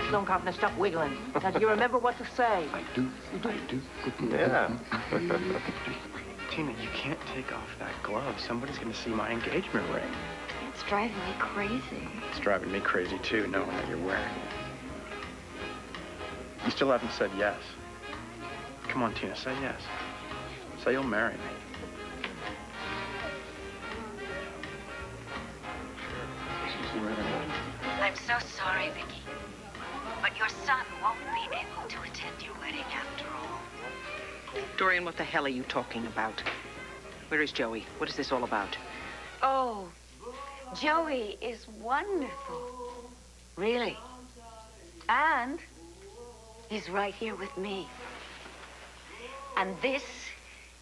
stone coffin and stop wiggling. Now, do you remember what to say? I do. You do? I do. Yeah. Tina, you can't take off that glove. Somebody's going to see my engagement ring. It's driving me crazy. It's driving me crazy, too, knowing that you're wearing it. You still haven't said yes. Come on, Tina, say yes. Say you'll marry me. I'm so sorry, Vicky. But your son won't be able to attend your wedding after all. Dorian, what the hell are you talking about? Where is Joey? What is this all about? Oh, Joey is wonderful. Really. And he's right here with me. And this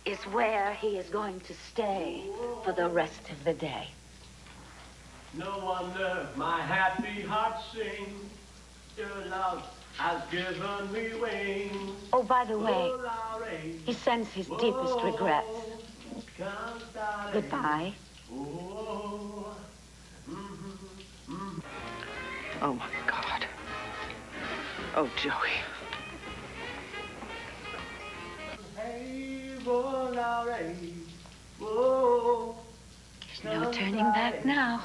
is where he is going to stay for the rest of the day. No wonder my happy heart sings. Your love has given me wings. Oh, by the way, he sends his deepest regrets. Goodbye. Oh, my God. Oh, Joey. There's no turning back now.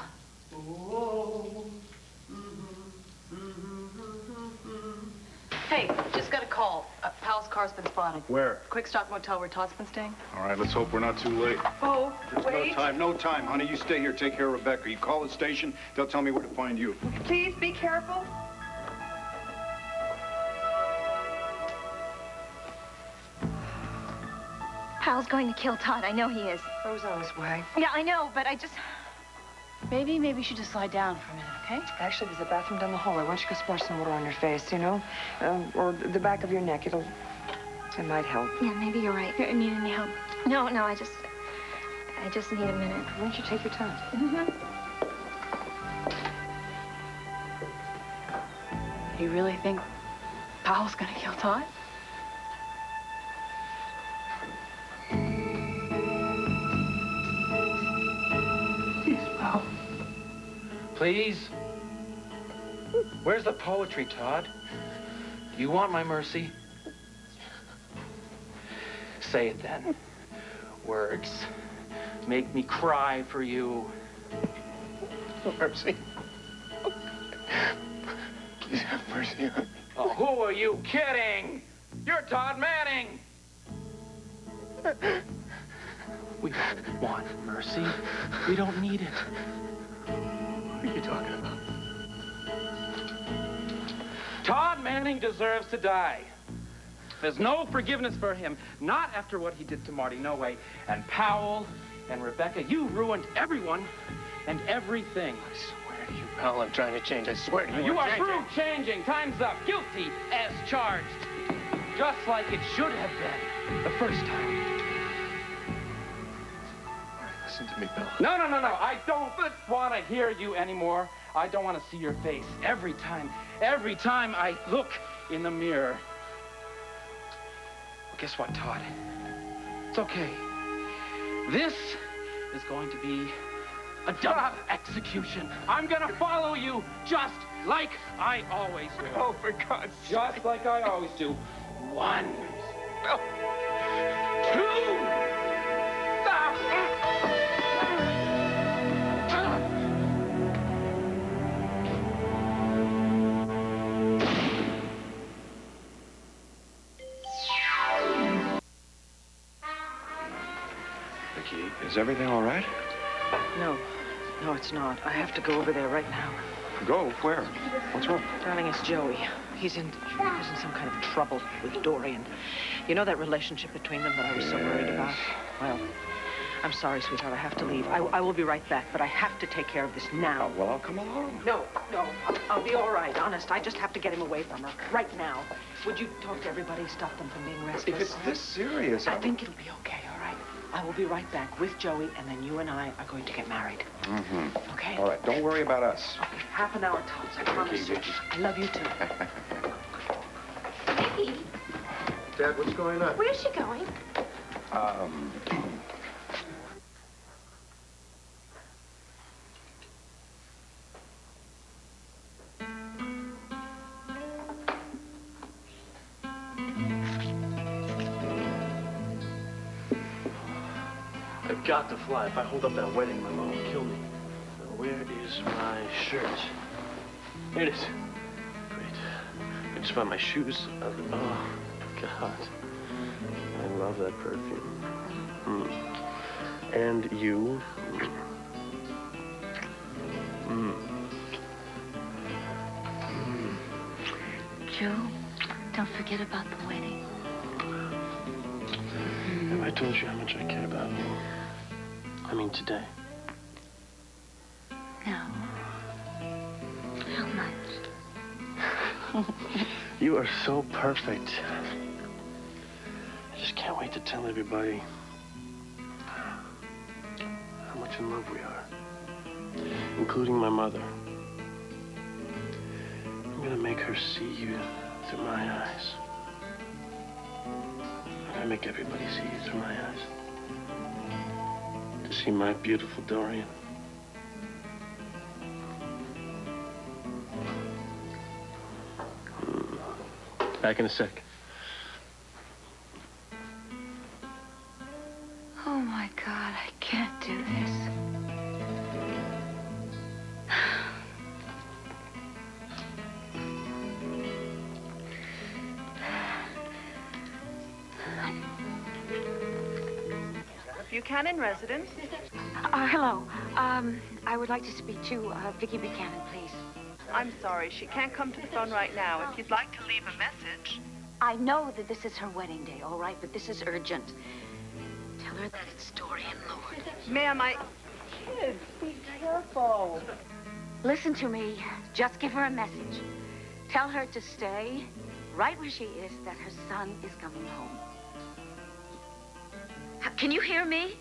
Hey, just got a call. Powell's car's been spotted. Where? Quick Stop Motel where Todd's been staying. All right, let's hope we're not too late. Oh, There's no time, no time. Honey, you stay here. Take care of Rebecca. You call the station, they'll tell me where to find you. Please be careful. Powell's going to kill Todd. I know he is. Rose on his way. Yeah, I know, but I just... Maybe you should just lie down for a minute, okay? Actually, there's a bathroom down the hallway. Why don't you go splash some water on your face, you know? Or the back of your neck. It might help. Yeah, maybe you're right. You need any help? No, I just need a minute. Why don't you take your time? You really think Powell's gonna kill Todd? Please? Where's the poetry, Todd? Do you want my mercy? Say it then. Words make me cry for you. Mercy. Please have mercy on me. Oh, who are you kidding? You're Todd Manning. We don't want mercy. We don't need it. What are you talking about? Todd Manning deserves to die. There's no forgiveness for him. Not after what he did to Marty, no way. And Powell and Rebecca, you ruined everyone and everything. I swear to you, pal, I'm trying to change. I swear to you. You are through changing. Time's up. Guilty as charged. Just like it should have been the first time. All right, listen to me, pal. No. I don't want to hear you anymore. I don't want to see your face every time I look in the mirror. Well, guess what, Todd? It's okay. This is going to be a double execution. I'm gonna follow you just like I always do. Oh, for God's sake. Just like I always do. 1, 2. Vicky, is everything all right? No, it's not. I have to go over there right now. Go? Where? What's wrong? Darling, it's Joey. He's in some kind of trouble with Dorian. You know that relationship between them that I was so worried about? Well, I'm sorry, sweetheart. I have to leave. I will be right back, but I have to take care of this now. Oh, well, I'll come along. No. I'll be all right, honest. I just have to get him away from her right now. Would you talk to everybody, stop them from being restless? If it's this serious, I think it'll be okay, all right? I will be right back with Joey, and then you and I are going to get married. Mm-hmm. Okay? All right, don't worry about us. Okay, half an hour tops, I promise you. Vicky. I love you too. Vicky, Dad, what's going on? where's she going? got to fly. If I hold up that wedding, my mom will kill me. So where is my shirt? Here it is. Great. I just found my shoes. Oh, God. I love that perfume. And you. Joe, don't forget about the wedding. Have I told you how much I care about you? I mean, today. No. How much? You are so perfect. I just can't wait to tell everybody how much in love we are, including my mother. I'm gonna make her see you through my eyes. I'm gonna make everybody see you through my eyes. To see my beautiful Dorian. Back in a sec. Oh, my God, I can't do this. Buchanan residence. Hello. I would like to speak to Vicki Buchanan, please. I'm sorry, she can't come to the phone right now. If you'd like to leave a message. I know that this is her wedding day, all right, but this is urgent. Tell her that it's Dorian Lord. Ma'am, Kids, be careful. Listen to me. Just give her a message. Tell her to stay right where she is, that her son is coming home. Can you hear me?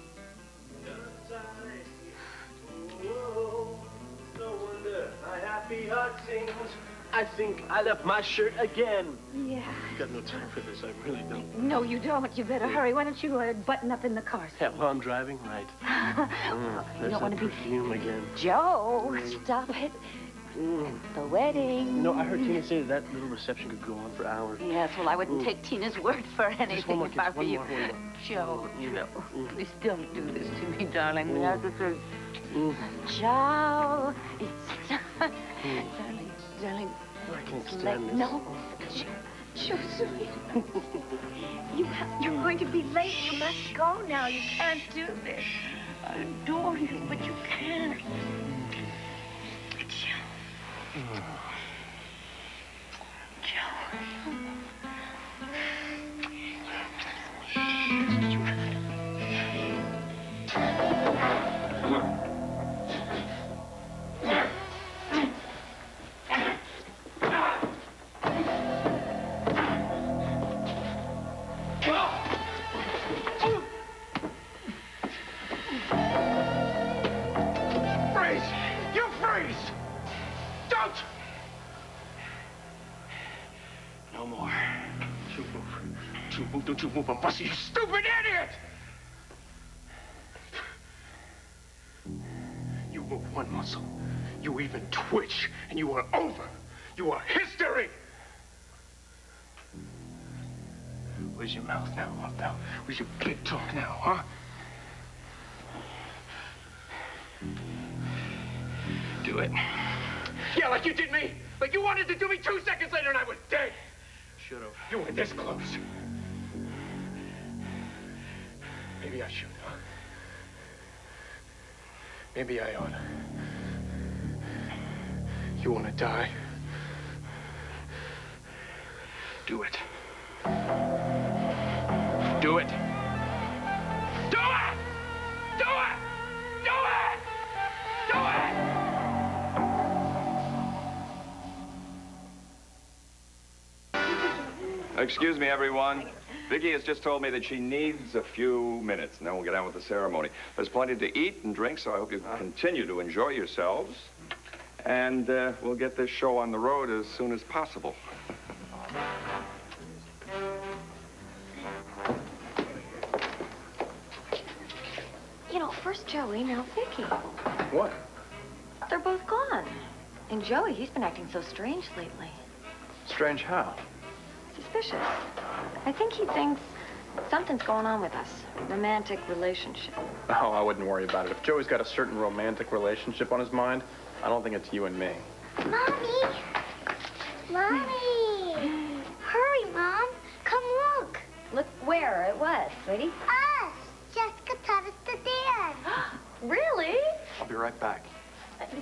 No wonder my happy heart sings. I think I left my shirt again. Yeah. I've got no time for this. I really don't. No, you don't. You better hurry. Why don't you button up in the car? Yeah, while I'm driving, right. You There's don't want that to be... perfume again. Joe, stop it. The wedding. No, I heard Tina say that little reception could go on for hours. Yes, well, I wouldn't take Tina's word for anything more, if I kids, were one you. more, one more. Joe, please don't do this to me, darling. We have to say, Joe, it's... darling, I can't stand this. No, Joe, sweet. You're going to be late. You must go now. You can't do this. I adore you, but you can't. Don't you move a muscle, you stupid idiot! You move one muscle, you even twitch, and you are over. You are history! Where's your mouth now, huh, pal? Where's your big talk now, huh? Do it. Yeah, like you did me. Like you wanted to do me 2 seconds later and I was dead. Should've. You were this close. Maybe I should, huh? Maybe I ought. You want to die? Do it. Do it. Do it! Do it! Do it! Do it! Excuse me, everyone. Vicki has just told me that she needs a few minutes, and then we'll get on with the ceremony. There's plenty to eat and drink, so I hope you continue to enjoy yourselves. And we'll get this show on the road as soon as possible. You know, first Joey, now Vicki. What? They're both gone. And Joey, he's been acting so strange lately. Strange how? Suspicious. I think he thinks Something's going on with us. Romantic relationship. Oh, I wouldn't worry about it. If Joey's got a certain romantic relationship on his mind, I don't think it's you and me. Mommy! Mommy! Hurry, Mom. Come look. Look where it was, sweetie. Us! Jessica taught us to dance. Really? I'll be right back.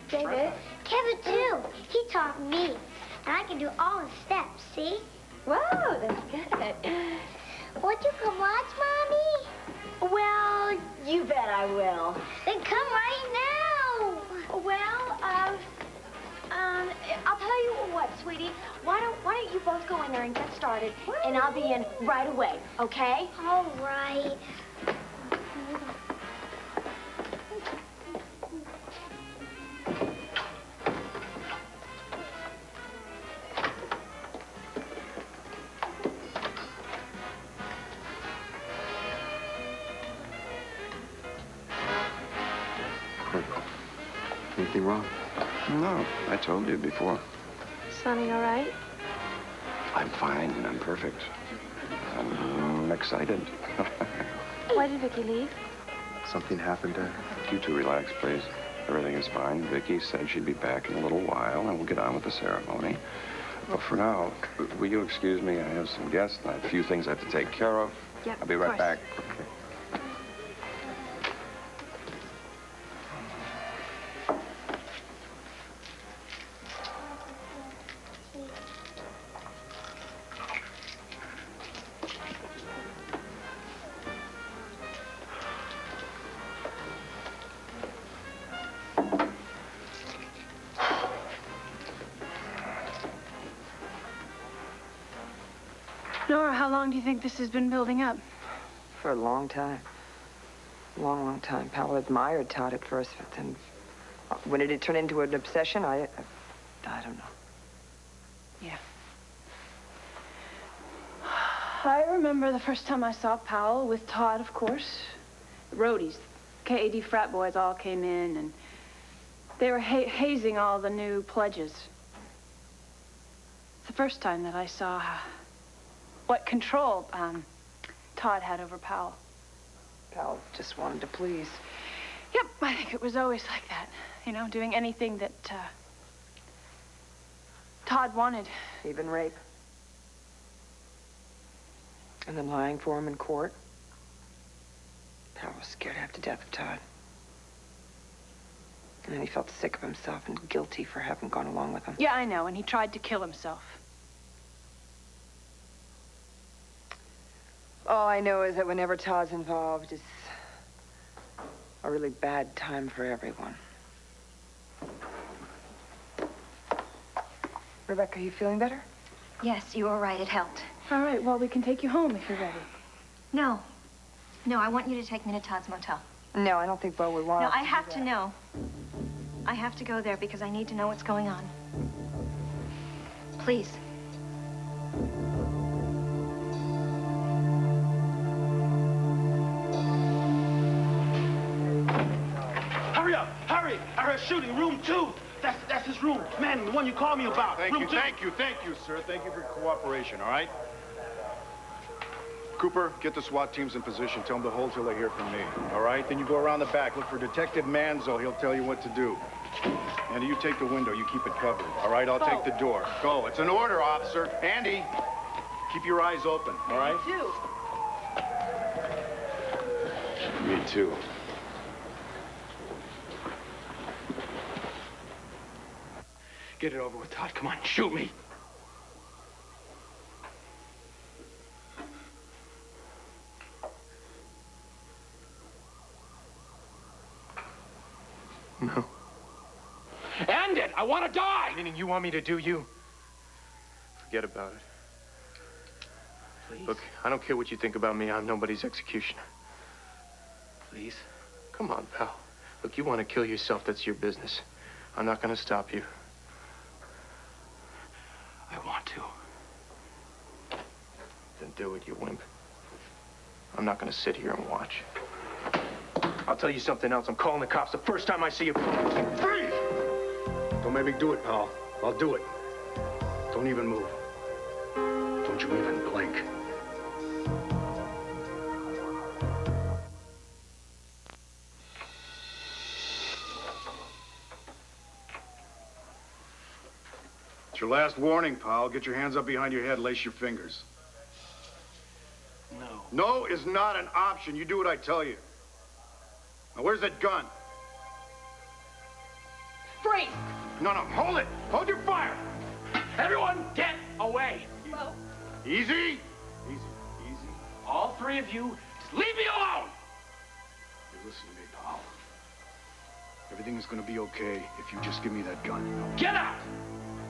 David? Kevin, too. He taught me. And I can do all the steps, see? Whoa, that's good. Won't you come watch, Mommy? Well, you bet I will. Then come right now. Well, I'll tell you what, sweetie. Why don't you both go in there and get started, and I'll be in right away, okay? All right. Anything wrong? No, I told you before. Sonny, all right? I'm fine and I'm perfect. I'm excited. Why did Vicky leave? Something happened to her. You two relax, please. Everything is fine. Vicky said she'd be back in a little while, and we'll get on with the ceremony. But for now, will you excuse me? I have some guests, and I have a few things I have to take care of. Yep, I'll be of right course. back. Okay. Nora, how long do you think this has been building up? For a long time. Long, long time. Powell admired Todd at first, but then when did it turn into an obsession? I don't know. Yeah. I remember the first time I saw Powell with Todd, of course. The roadies, KAD frat boys all came in, and they were hazing all the new pledges. It's the first time that I saw what control Todd had over Powell. Powell just wanted to please. Yep, I think it was always like that. You know, doing anything that Todd wanted. Even rape. And then lying for him in court. Powell was scared half to death of Todd. And then he felt sick of himself and guilty for having gone along with him. Yeah, I know, and he tried to kill himself. All I know is that whenever Todd's involved, it's a really bad time for everyone. Rebecca, are you feeling better? Yes, you were right. It helped. All right, well, we can take you home if you're ready. No. No, I want you to take me to Todd's motel. No, I don't think Bo would want No, us I do have that. to know. I have to go there because I need to know what's going on. Please. Hurry up! Hurry! I heard shooting. Room 2. That's his room. Man, the one you called me about. Thank room you, 2. thank you, sir. Thank you for your cooperation, all right? Cooper, get the SWAT teams in position. Tell them to hold till they hear from me, all right? Then you go around the back, look for Detective Manzo. He'll tell you what to do. Andy, you take the window. You keep it covered, all right? I'll take the door. Go. It's an order, officer. Andy, keep your eyes open, all right? Me too. Get it over with, Todd. Come on, shoot me. No. End it! I want to die! Meaning you want me to do you? Forget about it. Please. Look, I don't care what you think about me. I'm nobody's executioner. Please. Come on, pal. Look, you want to kill yourself, that's your business. I'm not going to stop you. I want to. Then do it, you wimp. I'm not going to sit here and watch. I'll tell you something else. I'm calling the cops the first time I see you. Freeze! Don't make me do it, pal. I'll do it. Don't even move. Don't you even blink. It's your last warning, pal. Get your hands up behind your head, lace your fingers. No. No is not an option. You do what I tell you. Now, where's that gun? Freeze! No, hold it. Hold your fire. Everyone, get away! Well, Easy. Easy. All three of you, just leave me alone! You listen to me, pal. Everything is going to be okay if you just give me that gun. Get out!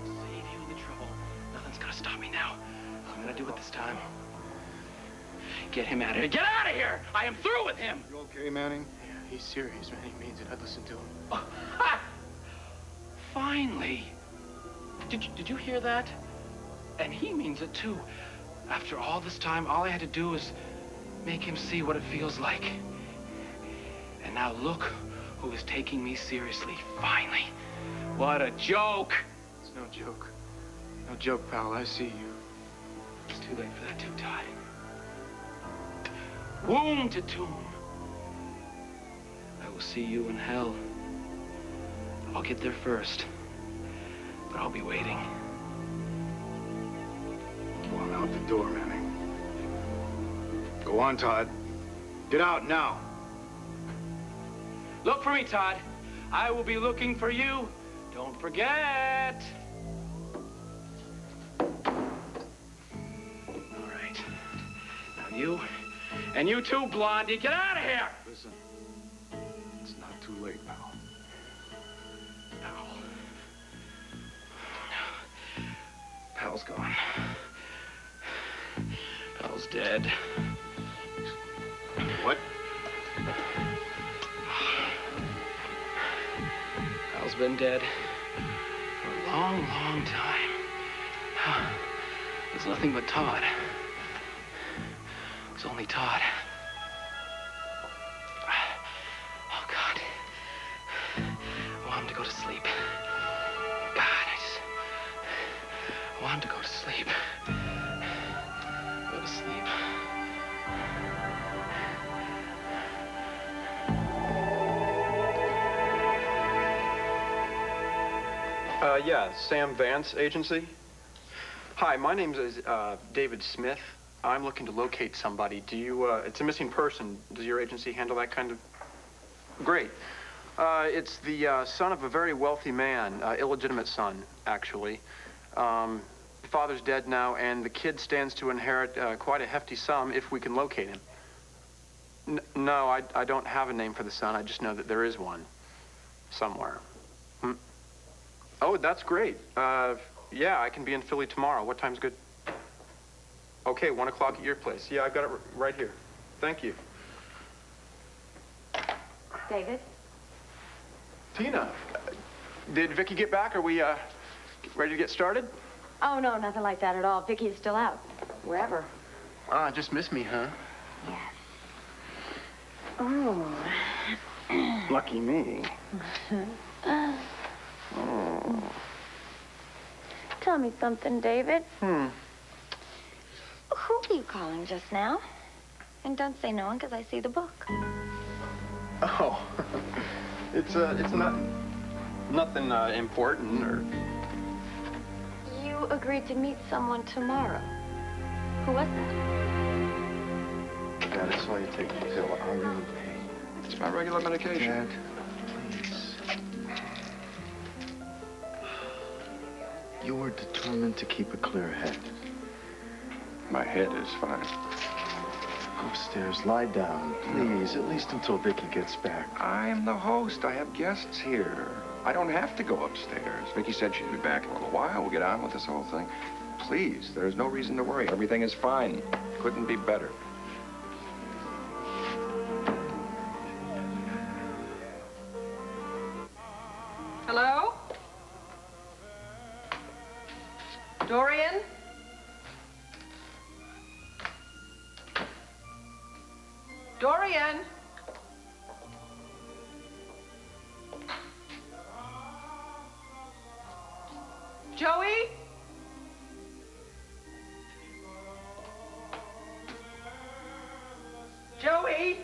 Save you the trouble. Nothing's gonna stop me now. I'm gonna do it this time. Get him out of here. Get out of here! I am through with him! You okay, Manning? Yeah, he's serious, man. He means it. I'd listen to him. Finally! Did you hear that? And he means it too. After all this time, all I had to do was make him see what it feels like. And now look who is taking me seriously, finally. What a joke! It's no joke. No joke, pal. I see you. It's too late for that too, Todd. Womb to tomb. I will see you in hell. I'll get there first, but I'll be waiting. Go on out the door, Manning. Go on, Todd. Get out now. Look for me, Todd. I will be looking for you. Don't forget. All right. Now you, and you too, Blondie, get out of here! Listen, it's not too late, pal. Pal's gone. Pal's dead. What? Pal's been dead for a long, long time. It's nothing but Todd. It's only Todd. Oh, God. I want him to go to sleep. God, I want him to go to sleep. Go to sleep. Yeah, Sam Vance Agency. Hi, my name is David Smith. I'm looking to locate somebody. Do you, it's a missing person. Does your agency handle that kind of? Great. It's the son of a very wealthy man, illegitimate son, actually. Father's dead now, and the kid stands to inherit quite a hefty sum if we can locate him. No, I don't have a name for the son. I just know that there is one somewhere. Oh, that's great. Yeah, I can be in Philly tomorrow. What time's good? Okay, 1 o'clock at your place. Yeah, I've got it right here. Thank you. David? Tina, did Vicky get back? Are we ready to get started? Oh, no, nothing like that at all. Vicky is still out. Wherever. Ah, just missed me, huh? Yes. Oh. Lucky me. Oh. Tell me something, David. Who were you calling just now? And don't say no one, because I see the book. Oh, it's nothing important or. You agreed to meet someone tomorrow. Who was that? Dad, I saw you take the pill. Are you okay? It's my regular medication. Dad, please. You were determined to keep a clear head. My head is fine. Upstairs, lie down, please, at least until Vicky gets back. I'm the host. I have guests here. I don't have to go upstairs. Vicky said she'd be back in a little while. We'll get on with this whole thing. Please, there's no reason to worry. Everything is fine. Couldn't be better. Hello? Dorian? Dorian? Joey? Joey?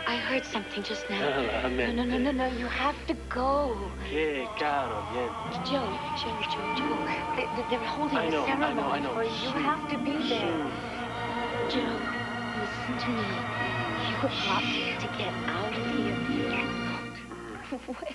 I heard something just now. Amen. No. You have to go. Que caro, bien. Joe. They're holding a ceremony for you. You have to be there. Joe, listen to me. You have got to get out of here. What?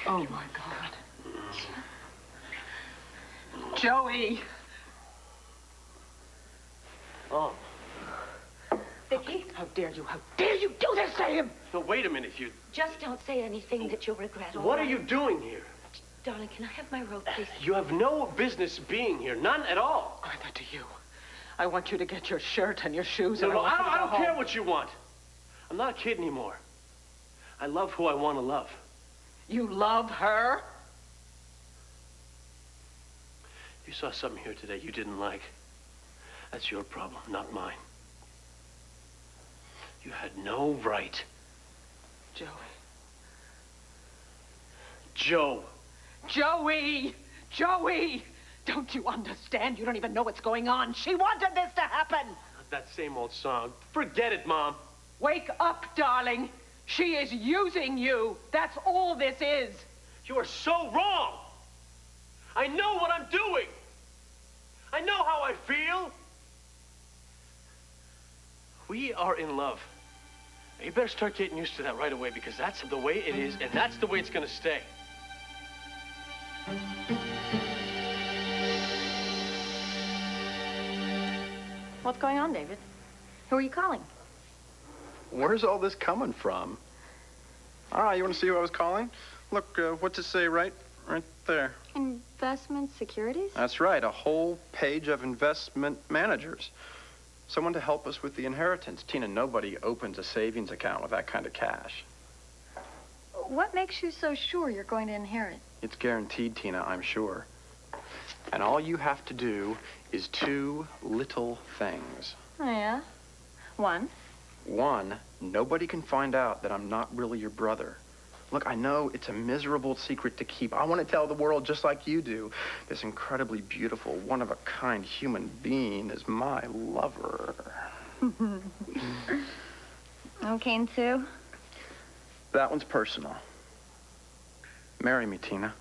Oh, my God. Joey! Oh. Vicky? How dare you? How dare you do this to him? No, wait a minute. You. Just don't say anything that you'll regret. What are you doing here? Darling, can I have my robe, please? You have no business being here. None at all. Neither do you. I want you to get your shirt and your shoes. No, and I don't care what you want. I'm not a kid anymore. I love who I want to love. You love her? You saw something here today you didn't like. That's your problem, not mine. You had no right. Joey. Joe. Joey! Joey! Don't you understand? You don't even know what's going on. She wanted this to happen. That same old song. Forget it, Mom. Wake up, darling. She is using you. That's all this is. You are so wrong. I know what I'm doing. I know how I feel. We are in love. You better start getting used to that right away, because that's the way it is, and that's the way it's gonna stay. What's going on, David? Who are you calling? Where's all this coming from? Ah, you want to see who I was calling? Look, what's it say right there? Investment securities? That's right, a whole page of investment managers. Someone to help us with the inheritance. Tina, nobody opens a savings account with that kind of cash. What makes you so sure you're going to inherit? It's guaranteed, Tina, I'm sure. And all you have to do is 2 little things. Oh, yeah? One? One, nobody can find out that I'm not really your brother. Look, I know it's a miserable secret to keep. I want to tell the world just like you do. This incredibly beautiful, one-of-a-kind human being is my lover. Okay, and Sue? That one's personal. Marry me, Tina.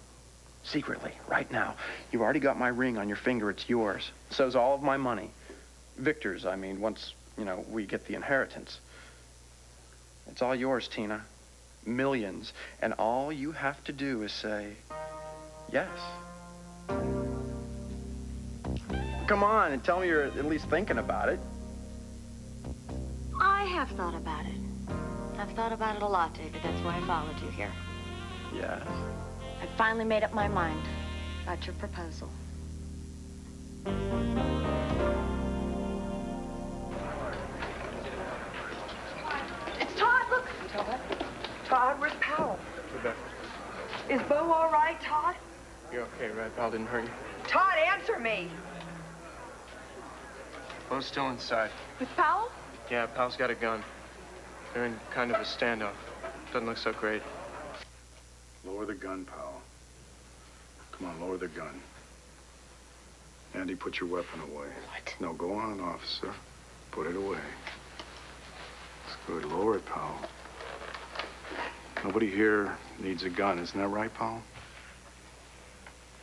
Secretly, right now. You've already got my ring on your finger. It's yours. So's all of my money. Victor's, I mean, once, we get the inheritance. It's all yours, Tina. Millions. And all you have to do is say, yes. Come on, and tell me you're at least thinking about it. I have thought about it. I've thought about it a lot, David. That's why I followed you here. Yes. I finally made up my mind about your proposal. It's Todd, look. Todd, where's Powell? Is Bo all right, Todd? You're okay, right? Pal didn't hurt you? Todd, answer me. Bo's still inside. With Powell? Yeah, Pal's got a gun. They're in kind of a standoff. Doesn't look so great. Lower the gun, pal. Come on, lower the gun. Andy, put your weapon away. What? No, go on, officer. Put it away. That's good. Lower it, pal. Nobody here needs a gun. Isn't that right, pal?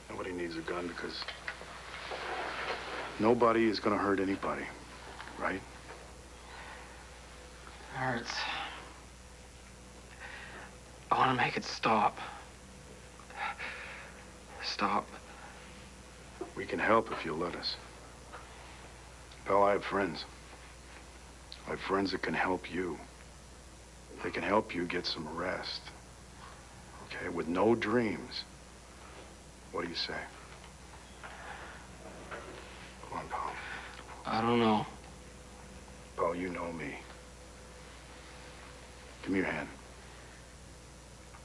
Nobody needs a gun because nobody is going to hurt anybody, right? It hurts. I want to make it stop. Stop. We can help if you'll let us. Pal, I have friends. I have friends that can help you. They can help you get some rest. Okay, with no dreams. What do you say? Come on, pal. I don't know. Pal, you know me. Give me your hand.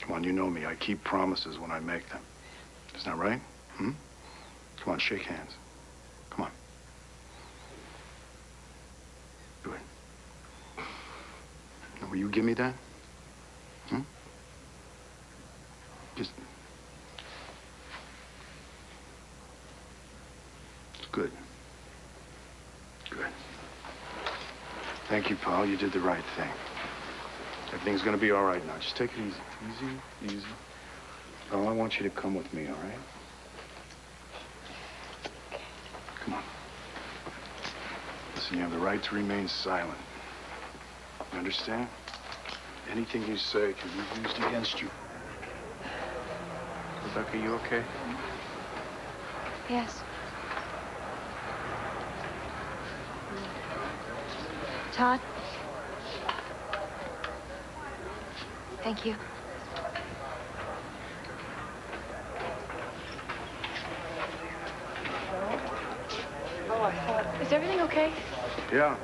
Come on, you know me. I keep promises when I make them. Isn't that right? Hmm? Come on, shake hands. Come on. Do it. Will you give me that? Hmm? Just... It's good. Good. Thank you, pal. You did the right thing. Everything's gonna be all right now. Just take it easy. Easy, easy. Oh, I want you to come with me, all right? Come on. Listen, you have the right to remain silent. You understand? Anything you say can be used against you. Rebecca, you okay? Yes. Todd? Thank you. Is everything okay? Yeah.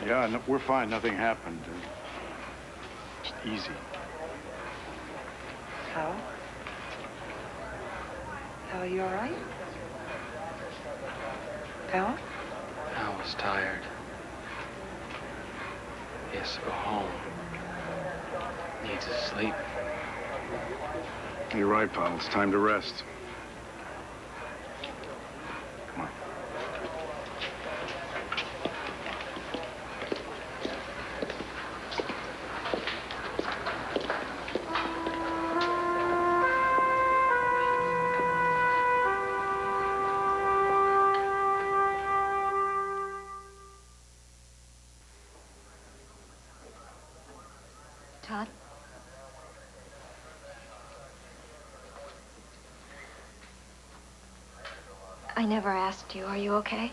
Yeah, no, we're fine. Nothing happened. Just easy. How? How, are you all right? Pal? I was tired. He has to go home. Needs to sleep. You're right, pal. It's time to rest. Come on. Todd? I never asked you, are you okay?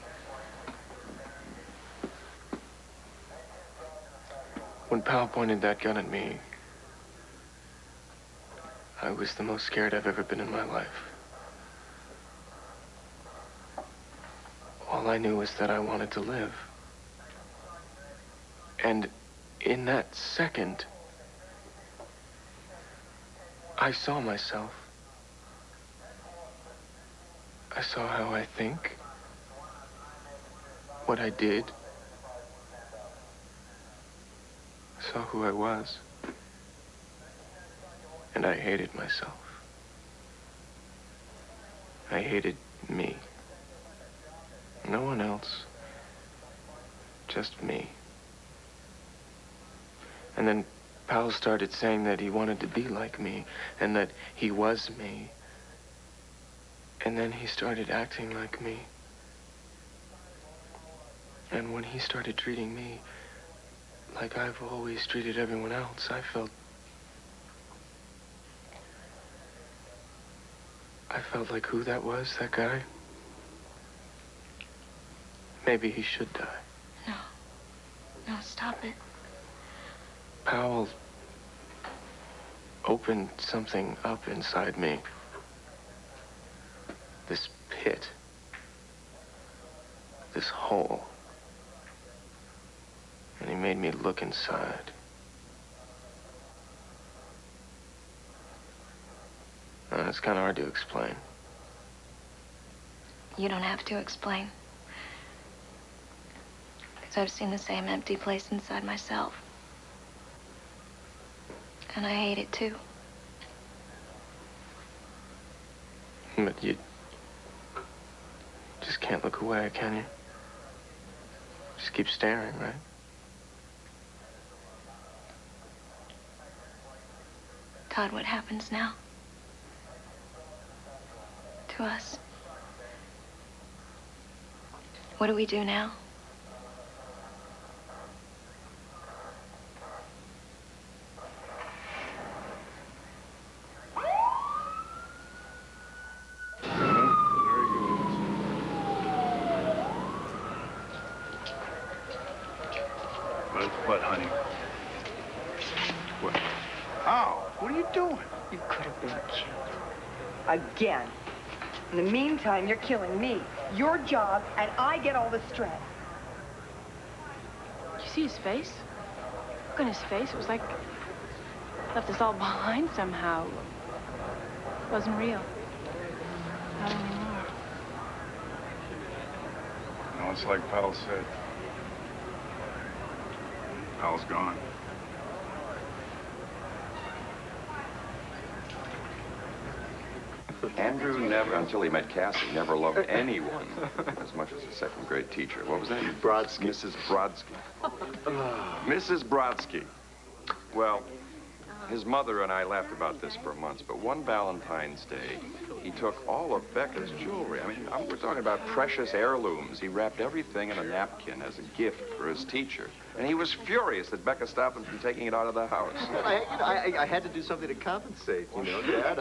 When Pal pointed that gun at me, I was the most scared I've ever been in my life. All I knew was that I wanted to live. And in that second, I saw myself. I saw how I think, what I did. I saw who I was. And I hated myself. I hated me. No one else. Just me. And then Pal started saying that he wanted to be like me, and that he was me. And then he started acting like me. And when he started treating me like I've always treated everyone else, I felt like who that was, that guy. Maybe he should die. No. No, stop it. Powell opened something up inside me. This pit. This hole. And he made me look inside. And it's kind of hard to explain. You don't have to explain. Because I've seen the same empty place inside myself. And I hate it too. But you just can't look away, can you? Just keep staring, right? Todd, what happens now? To us? What do we do now? What, honey? What? Ow! What are you doing? You could have been killed. Again. In the meantime, you're killing me. Your job, and I get all the stress. Did you see his face? Look on his face. It was like left us all behind somehow. It wasn't real. Not anymore. No, it's like Pal said. Pal's gone. Andrew never, until he met Cassie, never loved anyone as much as his second-grade teacher. What was that? Brodsky. Mrs. Brodsky. Mrs. Brodsky. Well, his mother and I laughed about this for months, but one Valentine's Day, he took all of Becca's jewelry. I mean, we're talking about precious heirlooms. He wrapped everything in a napkin as a gift for his teacher. And he was furious that Becca stopped him from taking it out of the house. I had to do something to compensate, Dad.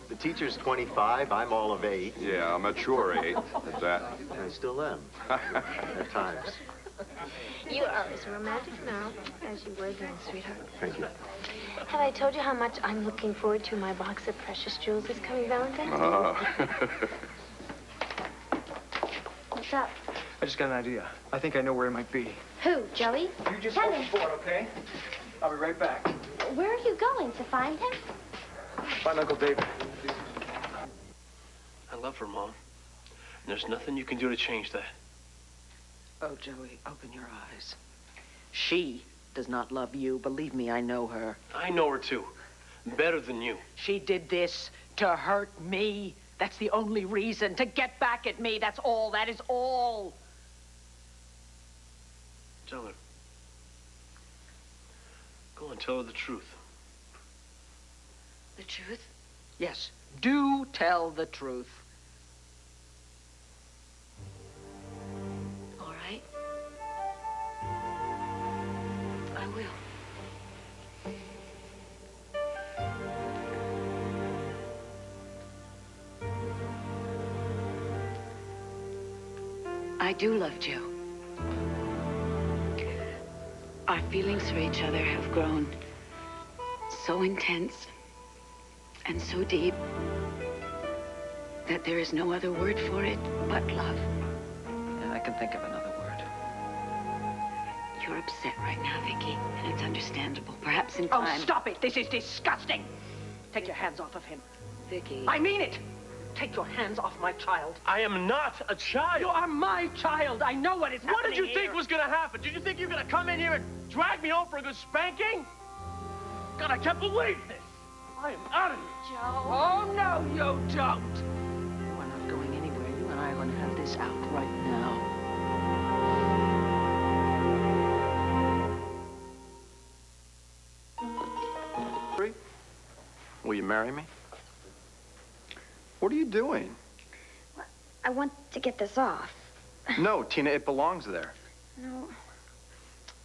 The teacher's 25, I'm all of 8. Yeah, a mature 8 at that. I still am. At times. You are as romantic now as you were then, sweetheart. Thank you. Have I told you how much I'm looking forward to my box of precious jewels this coming Valentine's Day? What's up? I just got an idea. I think I know where he might be. Who, Joey? You just Tell hold me. the fort, okay? I'll be right back. Where are you going? To find him? Find Uncle David. I love her, Mom. And there's nothing you can do to change that. Oh, Joey, open your eyes. She does not love you. Believe me, I know her. I know her, too. Better than you. She did this to hurt me. That's the only reason. To get back at me. That's all. That is all. Tell her. Go on, tell her the truth. The truth? Yes. Do tell the truth. All right. I will. I do love Joe. Our feelings for each other have grown so intense and so deep that there is no other word for it but love. Yeah, I can think of another word. You're upset right now, Vicky, and it's understandable. Perhaps in Oh, time... stop it. This is disgusting. Take your hands off of him. Vicky... I mean it. Take your hands off my child. I am not a child. You are my child. I know what is happening. What did you here. think was going to happen? Did you think you were going to come in here and drag me home for a good spanking? God, I can't believe this. I am out of here. Joe. Oh, no, you don't. You are not going anywhere. You and I are going to have this out right now. Will you marry me? What are you doing? I want to get this off. No, Tina, it belongs there. No.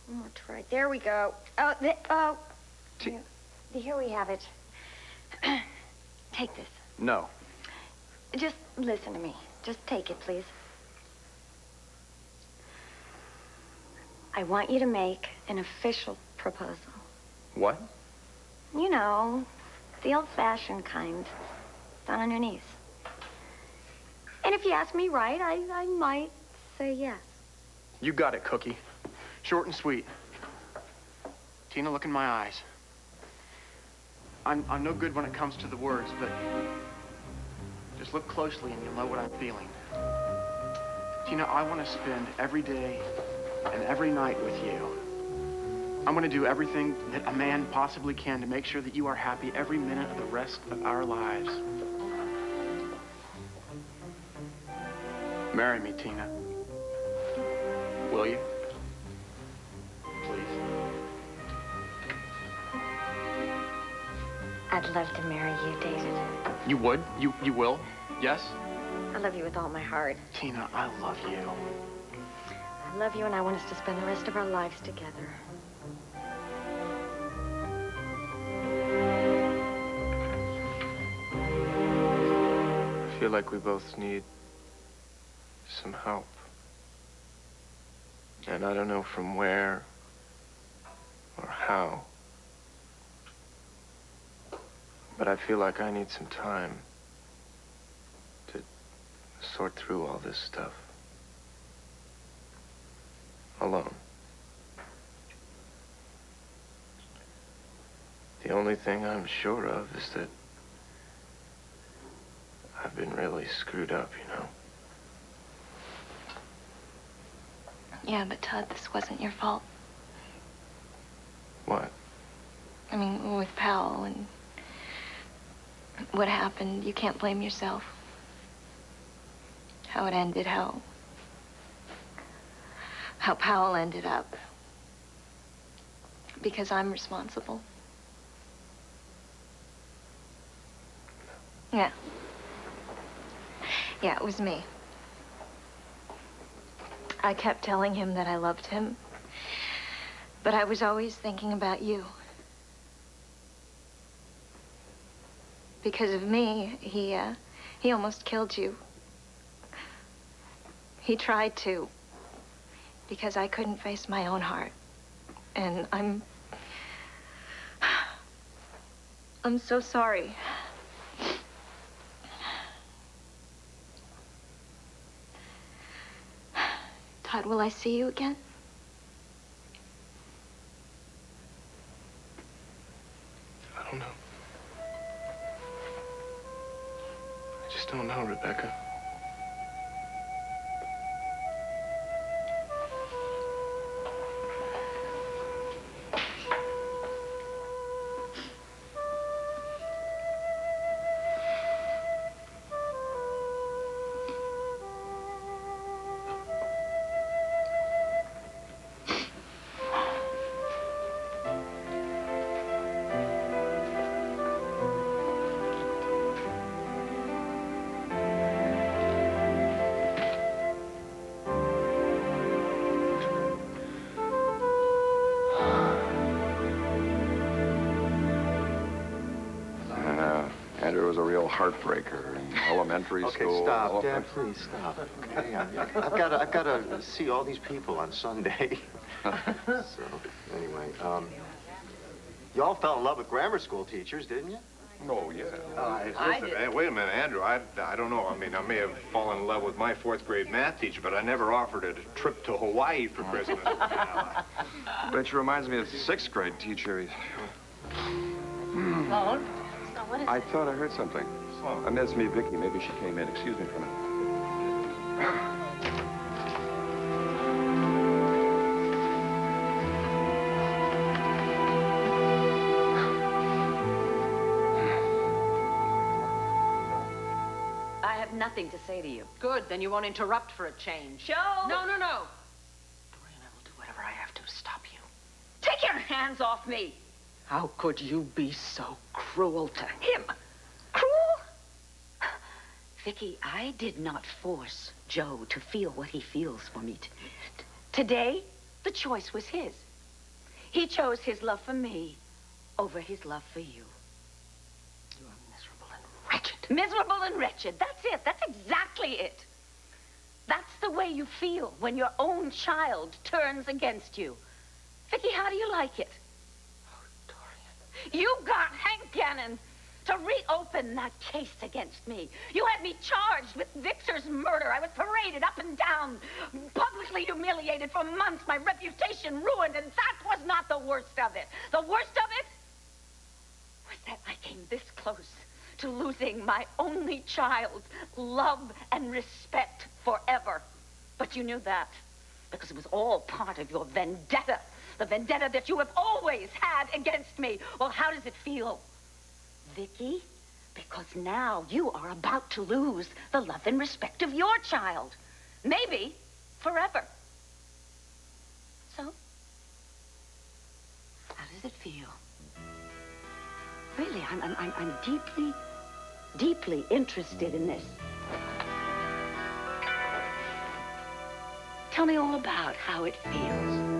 One more try. There we go. Here we have it. Take this. No. Just listen to me. Just take it, please. I want you to make an official proposal. What? You know, the old-fashioned kind. Down on your knees. And if you ask me right, I might say yes. You got it, Cookie. Short and sweet. Tina, look in my eyes. I'm no good when it comes to the words, but just look closely and you'll know what I'm feeling. Tina, I want to spend every day and every night with you. I'm going to do everything that a man possibly can to make sure that you are happy every minute of the rest of our lives. Marry me, Tina. Will you? Please. I'd love to marry you, David. You would? You will? Yes? I love you with all my heart. Tina, I love you. I love you, and I want us to spend the rest of our lives together. I feel like we both need some help. And I don't know from where or how. But I feel like I need some time to sort through all this stuff. Alone. The only thing I'm sure of is that I've been really screwed up, you know. Yeah, but Todd, this wasn't your fault. What? I mean, with Powell and what happened, you can't blame yourself. How it ended, how Powell ended up. Because I'm responsible. Yeah. Yeah, it was me. I kept telling him that I loved him, but I was always thinking about you. Because of me, he almost killed you. He tried to, because I couldn't face my own heart. And I'm so sorry. Todd, will I see you again? I don't know. I just don't know, Rebecca. Andrew was a real heartbreaker in elementary school. Okay, stop, Dad. Please stop. Okay, I've got to see all these people on Sunday. So anyway, y'all fell in love with grammar school teachers, didn't you? Oh, yeah. Listen, wait a minute, Andrew. I don't know. I mean, I may have fallen in love with my 4th grade math teacher, but I never offered a trip to Hawaii for Christmas. Which reminds me of the 6th grade teacher. Phone? What is I thought I heard something. That's me, Vicky. Maybe she came in. Excuse me for a minute. I have nothing to say to you. Good, then you won't interrupt for a change. Joe! No. Doreen, I will do whatever I have to stop you. Take your hands off me! How could you be so cruel to him? Cruel? Vicky, I did not force Joe to feel what he feels for me. Today, the choice was his. He chose his love for me over his love for you. You are miserable and wretched. Miserable and wretched. That's it. That's exactly it. That's the way you feel when your own child turns against you. Vicky, how do you like it? You got Hank Gannon to reopen that case against me. You had me charged with Victor's murder. I was paraded up and down, publicly humiliated for months, my reputation ruined, and that was not the worst of it. The worst of it was that I came this close to losing my only child's love and respect forever. But you knew that because it was all part of your vendetta. The vendetta that you have always had against me. Well, how does it feel, Vicky? Because now you are about to lose the love and respect of your child. Maybe forever. So, how does it feel? Really, I'm deeply, deeply interested in this. Tell me all about how it feels.